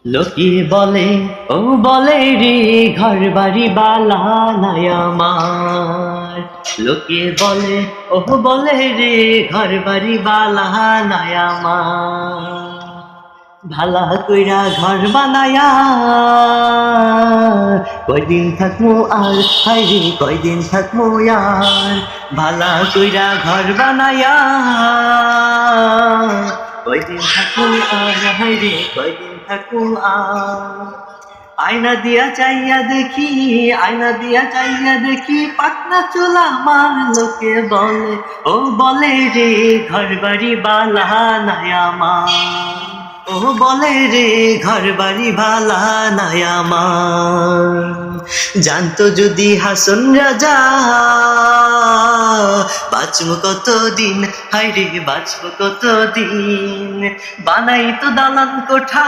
লোকে বলে ও বলে রে ঘর বাড়ি বালা নাই আমার। লোকে বলে ও বলে রে ঘর বাড়ি বালা নাই আমার। ভালা কইরা ঘর বানায়া কয়দিন থাকমু আর হাইরে কয়দিন থাকমু আর। ভালা কইরা ঘর বানায়া কয়দিন থাকমু আর হাইরে কয়দিন থাকমু আর। আয়না দিয়া চাইয়া দেখি, আয়না দিয়া চাইয়া দেখি পাটনা চুলা আমার। লোকে বলে ও বলে রে ঘর বাড়ি বালা নাই আমার। ও বলে রে ঘর বাড়ি বালা নাই আমার। জানতো যদি হাসন রাজা বাঁচবো কতদিন, হায়রে বাঁচবো কতদিন। বানাই তো দালান কোঠা